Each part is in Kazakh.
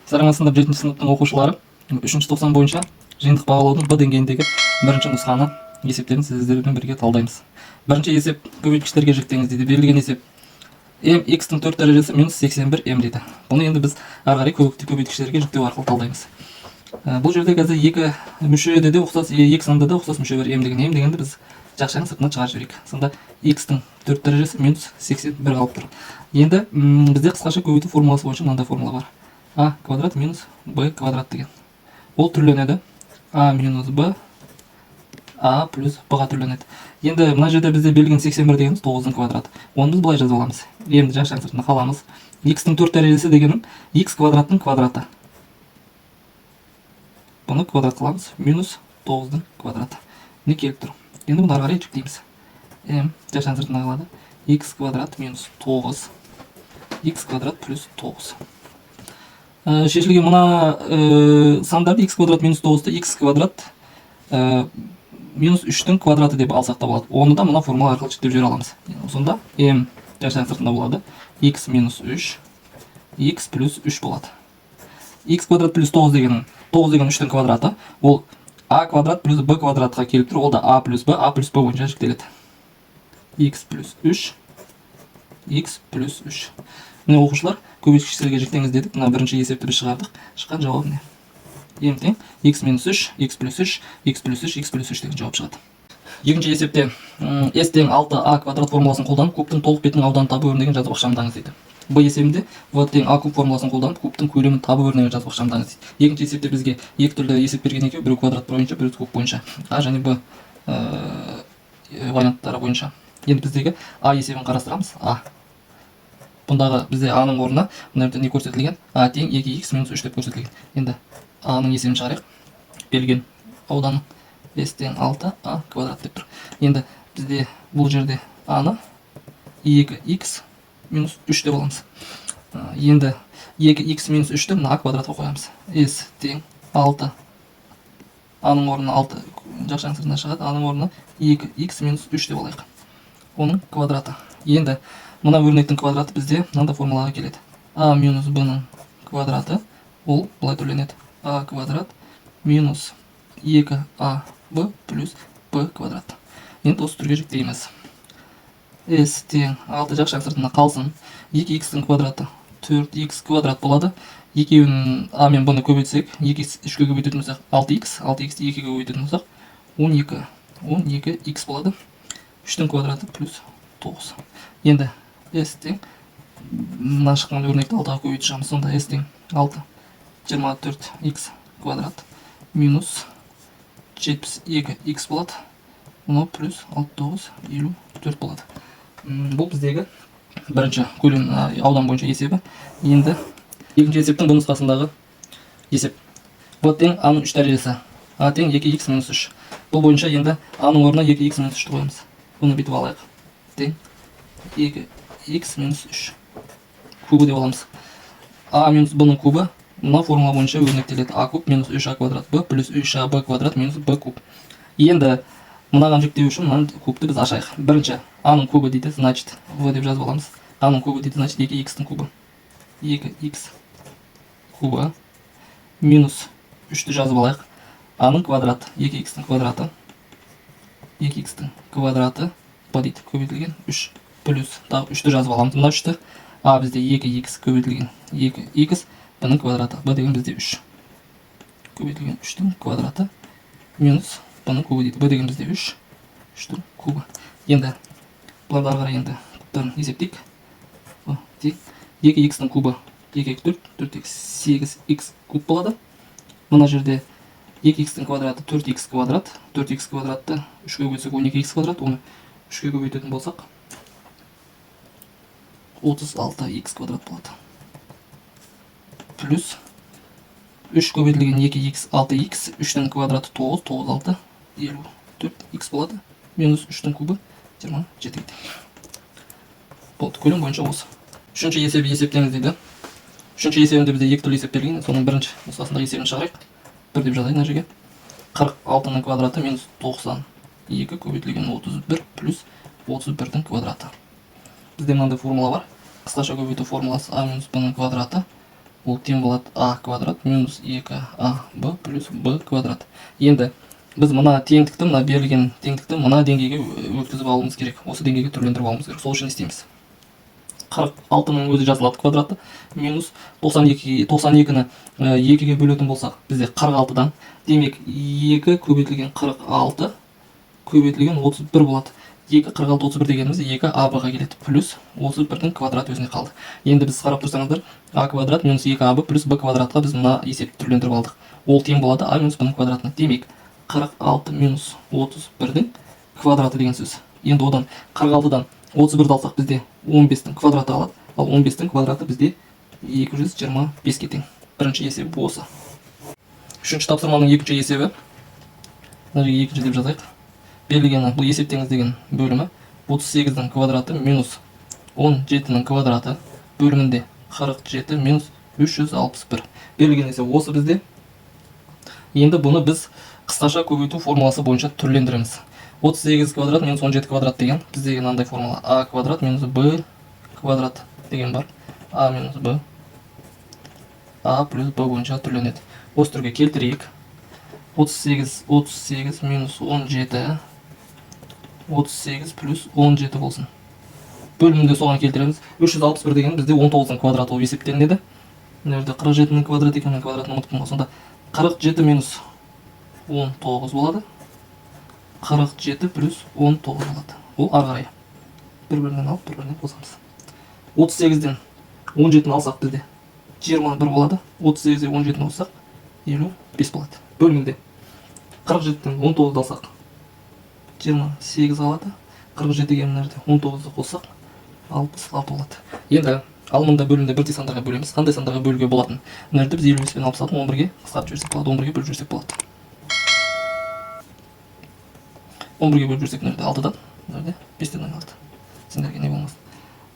Сараңасында 7 сыныптың оқушылары 3-ші тоқсан бойынша жиынтық бағалаудың Б деңгейіндегі бірінші нұсқаны есептерін сіздермен бірге талдаймыз. Бірінші есеп көбейткіштерге жіктеңіз дейді. Берілген есеп x-тің 4 дәрежесі минус 81 м дейді. Бұны енді біз ары қарай көбейткіштерге жіктеу арқылы талдаймыз. Бұл жерде қазір екі мүшеде де ұқсас, екі санда да ұқсас мүше бар. М дегенді біз жақшаның сыртына шығарып жіберейік. Сонда x-тің 4 дәрежесі минус 81 қалып тұр. Енді бізде қысқаша көбейту формуласы бойынша мынандай формула бар. А квадрат минус b квадрат деген. Ол түрленеді. А минус b а плюс b-ға түрленеді. Енді мына жерде бізде берілген 81 дегеніміз 9-ның квадраты. Оны біз былай жазып аламыз. Емді жақшаның сыртына қаламыз. X-тің 4 дәрежесі дегенім x квадраттың квадраты. Бұны квадрат қыламыз. Минус 9-ның квадраты. Не келіп тұр? Енді бұны ары қарай жүктейміз. М жақшаның сыртына қалады. X квадрат минус 9. X квадрат плюс 9. Шешілген мына сандарды x квадрат минус 9-ды x квадрат минус 3-тің квадраты деп алсақ та болады. Оны да мына формула арқылы жүктеп жібере аламыз. Сонда m жақшаның сыртында болады. x минус 3, x плюс 3 болады. X квадрат плюс 9 деген 9 деген 3-тің квадраты. Ол a квадрат плюс b квадратқа келіп тұр. Ол да a плюс b бойынша жүктеледі. x плюс 3, x плюс 3. Міне оқушылар, көбейткіштерге жіктеңіз дедік. Мына бірінші есепті біз шығардық. Шыққан жауап не? М тең x минус 3, x плюс 3, x плюс 3, x плюс 3 деген жауап шығады. Екінші есепте s тең 6a квадрат формуласын қолданып, кубтың толық бетінің ауданын табу өрнегін жазып ақшамдаңыз дейді. Б есебінде v тең a куб формуласын қолданып, кубтың көлемін табу өрнегін жазып ақшамдаңыз дейді. Екінші есепте бізге екі түрлі есеп берген екен, біреу квадрат бойынша, біреу куб бойынша. А және б варианттары бойынша. Енді біздегі а есебін қарастырамыз. А. Бұндағы бізде а-ның орнына мына жерде не көрсетілген? А тең 2x минус 3 деп көрсетілген. Енді а-ның есебін шығарайық. Берілген ауданың s тең 6a квадрат деп тұр. Енді бізде бұл жерде а-ны 2x минус 3 деп аламыз. Енді 2x минус 3-ті мына а квадратқа қоямыз. s тең 6. А-ның орнына 6 жақшаның сыртына шығады. А-ның орнына 2x минус 3 деп алайық. Оның квадраты. Енді мына өрнектің квадраты бізде мынандай формулаға келеді. А минус b-ның квадраты ол былай түрленеді. А квадрат минус 2ab плюс b квадрат. Енді осы түрге жүктейміз. S тең 6 жақшаның сыртына қалсын. 2x-тің квадраты 4x квадрат болады. Екеуін а мен b-ны көбейтсек, 2x 3-ге көбейтетін болсақ 6x, 6x-ті 2-ге көбейтетін болсақ 12x болады. 3-тің квадраты плюс 9. Енді s тең мына шыққан өрнекті 6-ға көбейтіп шығамыз. Сонда s тең 6 24x квадрат минус 72x болады. Мұны плюс 69 54 болады. Бұл біздегі бірінші көлем аудан бойынша есебі. Енді екінші есептің бұл нұсқасындағы есеп. b тең a-ның 3 дәрежесі. a тең 2x минус 3. Бұл бойынша енді a-ның орнына 2x минус 3-ті қоямыз. Бұны бүйтіп алайық. Тең 2x минус 3 кубы деп аламыз. А минус b-ның кубы мына формула бойынша өрнектеледі. А куб минус 3а квадрат b плюс 3ab квадрат минус b куб. Енді мынаған жүктеу үшін мына кубты біз ашайық. Бірінші а-ның кубы дейді, значит v деп жазып аламыз. А-ның кубы дейді, значит 2x-тің кубы. 2x кубы минус 3-ті жазып алайық. А-ның квадраты 2x-тің квадраты. 2x-тің квадраты b дейді, көбейтілген 3 плюс тағы 3-ті жазып аламыз. Мына 3-ті а бізде 2x көбейтілген 2x b-ның квадраты. b деген бізде 3 көбейтілген 3-тің квадраты минус b-ның кубы дейді. b деген бізде 3 3-тің кубы. Енді бұларды ары қарай енді кубтарын есептейік. 2x-тің кубы 2x 4, 4x 8x куб болады. Мына жерде 2x-тің квадраты 4x квадрат. 4x квадратты 3-ге көбейтсек 12x квадрат. Оны 3-ге көбейтетін болсақ 36x квадрат болады. Плюс 3 көбейтілген 2x 6x, 3-тің квадраты 9, 9 6 54x болады. Минус 3-тің кубы 27. Болды. Көлем бойынша осы. Үшінші есебі есептеңіз дейді. Үшінші есебінде бізде екі түрлі есеп берілген. Соның бірінші нұсқасындағы есебін шығарайық. 1 деп жазайық мына жерге. 46-ның квадраты минус 92 көбейтілген 31 плюс 31-дің квадраты. Бізде мынандай формула бар. Қысқаша көбейту формуласы а минус b-ның квадраты ол тең болады а квадрат минус 2аб плюс б квадрат. Енді біз мына теңдікті, мына берілген теңдікті мына деңгейге өткізіп алуымыз керек. Осы деңгейге түрлендіріп алуымыз керек. Сол үшін не істейміз? 46-ның өзі жазылады квадраты минус 92-ні 2-ге бөлетін болсақ, бізде 46-дан, демек 2 көбейтілген 46 көбейтілген 31 болады. 2 46 31 дегеніміз 2 аб-ға келеді, плюс 31-дің квадрат өзіне қалды. Енді біз қарап тұрсаңыздар, а квадрат минус 2 аб плюс б квадратқа біз мына есепті түрлендіріп алдық. Ол тең болады а минус б-ның квадратына. Демек 46 минус 31-дің квадраты деген сөз. Енді одан 46-дан 31-ді алсақ бізде 15-дің квадраты алады, ал 15-дің квадраты бізде 225-ке тең. Бірінші есебі осы. Үшінші тапсырманың екінші есебі, екінші деп жазайық. Берілгені бұл есептеңіз деген бөлімі 38-дің квадраты минус 17-ның квадраты бөлімінде 47 минус 361. Берілген есе осы бізде. Енді бұны біз қысқаша көбейту формуласы бойынша түрлендіреміз. 38 квадрат минус 17 квадрат деген біздегі мынандай формула. А квадрат минус б квадрат деген бар. А минус б. А плюс б бойынша түрленеді. Осы түрге келтірейік. 38 минус 17. 38 плюс 17 болсын. Бөлімінде соған келтіреміз. 361 деген бізде 19-ның квадраты болып есептелінеді. Мына жерде 47-ның квадрат екенін квадратын ұмытпын. Сонда 47 минус 19 болады. 47 плюс 19 болады. Ол ары қарай. Бір-бірінен алып, бір-бірінен қосамыз. 38-ден 17-ні алсақ бізде 21 болады. 38-ден 17-ні қоссақ 55 болады. Бөлімінде 47-ден 19-ды алсақ 28 қалады. 47-ге мына жерде 19-ды қоссақ 66 болады. Енді алымында бөлімде бірдей сандарға бөлеміз. Қандай сандарға бөлуге болатын? Мына жерде біз 55 пен 66-ны 11-ге қысқартып жіберсек болады. 11-ге бөліп жіберсек болады. 11-ге бөліп жүрсек, мына жерде 6-дан, мына жерде 5-тен айналады. Сендерге не болмас.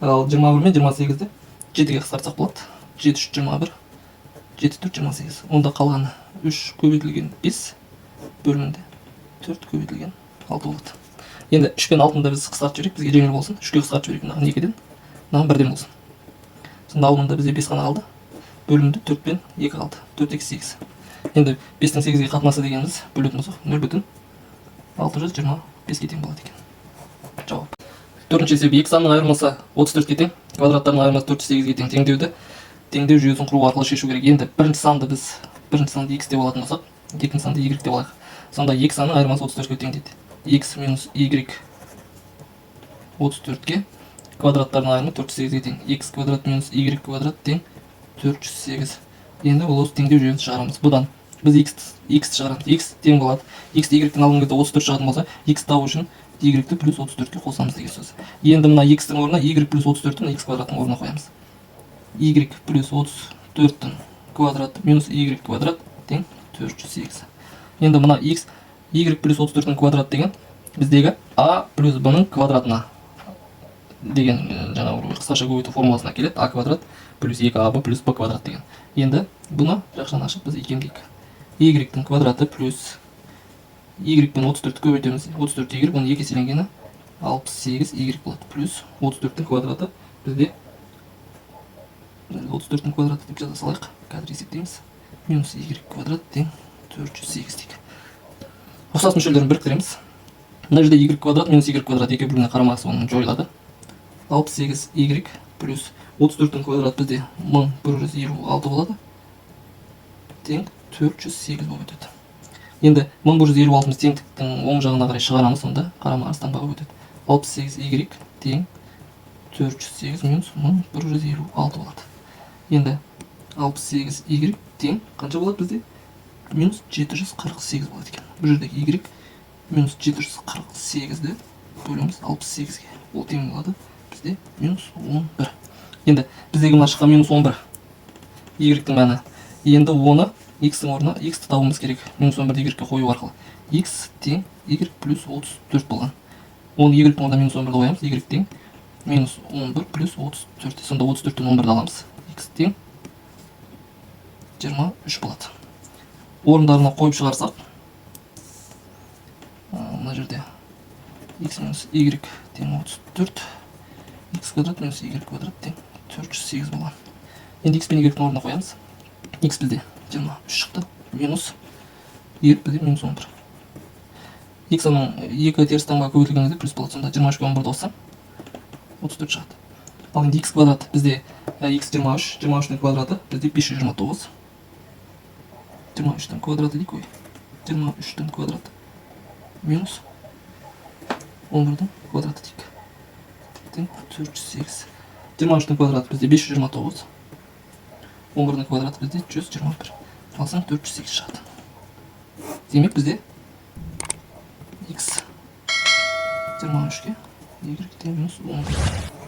Ал 21 мен 28-ді 7-ге қысқартсақ болады. 7 3 21, 7 4 28. Онда қалғаны 3 көбейтілген 5 бөлімінде 4 көбейтілген 6 болады. Енді 3 пен 6-ны да біз қысқартып жіберейік, бізге жеңіл болсын. 3-ге қысқартып жіберейік, мынаған 2-ден, мынаған 1-ден болсын. Сонда алымында бізде 5 қана қалды. Бөлімде 4 пен 2 қалды. 4 2 8. Енді 5-тен 8-ге қатынасы дегеніміз бөлетін болсақ 0,625-ге тең болады екен. Жауап. Төртінші есебі 2 санның айырмасы 34-ге тең, квадраттардың айырмасы 408-ге тең теңдеу жүйесін құру арқылы шешу керек. Енді бірінші санды x деп алатын болсақ, екінші санды y деп алайық. Сонда 2 санның айырмасы 34-ге тең дейді. X минус y 34-ге, квадраттардың айырмасы 408-ге тең. X квадрат минус y квадрат тең 408. Енді ол осы теңдеу жүйесін шығарамыз. Бұдан біз x шығарамыз. X тең болады. X y-тің алынған кезде 34 шығатын болса, x табу үшін y-ті плюс 34-ке қосамыз деген сөз. Енді мына x-тің орнына y плюс 34-ті x квадраттың орнына қоямыз. Y плюс 34-тің квадраты минус y квадрат тең 408. Енді мына y плюс 34-тің квадрат деген біздегі a плюс b-ның квадратына деген жаңағы қысқаша көбейту формуласына келеді. A квадрат плюс 2ab плюс b квадрат деген. Енді бұны жақшаны ашып біз икемдейік. Y-тің квадраты плюс y пен 34-ті көбейтеміз. 34 y, бұның 2 еселенгені 68 y болады. Плюс 34-тің квадраты бізде 34-тің квадраты деп жаза салайық. Қазір есептейміз. Минус y квадрат тең 408 дейік. Ұқсас мөлшерлерін біріктіреміз. Мына жерде y квадрат минус y квадрат екі біріне қарамақсы оның жойылады. 68 y плюс 34-тің квадрат бізде 1156 болады. Тең 408 болып өтеді. Енді 1156-мыз теңдіктің оң жағына қарай шығарамыз, сонда қарама арыстан бағып өтеді. 68 y тең 408 минус 1156 болады. Енді 68 y тең қанша болады бізде? Минус 748 болады екен. Бұл жердегі y минус 748-ді бөлеміз 68-ге. Ол тең болады бізде минус 11. Енді біздегі мына шыққан минус 11 y-тің мәні. Енді оны x-тің орнына x-ті табуымыз керек. Минус 11-ді y-ге қою арқылы. X тең y плюс 34 болған. Оны y-тің орнына минус 11-ді қоямыз. Y тең минус 11 плюс 34. Сонда 34-тен 11-ді аламыз. X тең 23 болады. Орындарына қойып шығарсақ, мына жерде x минус y тең 34, x квадрат минус y квадрат тең 408 болған. Енді x пен y-дің орнына қоямыз. X бізде 23 шықты. Минус y бізде минус 11. X-ның 2 теріс таңба көбейтілген кезде плюс болады. Сонда 23-ке 11 қоссам 34 шығады. Ал енді x квадрат бізде x 23, 23-ның квадраты бізде 529. 23-дің квадраты дейік қой. 23-дің квадраты минус 11-дің квадраты дейік. 408. 23-дің квадраты бізде 529. 11-дің квадраты бізде 121. Алсаң 408 шығады. Демек бізде x 23-ке y-де минус 11.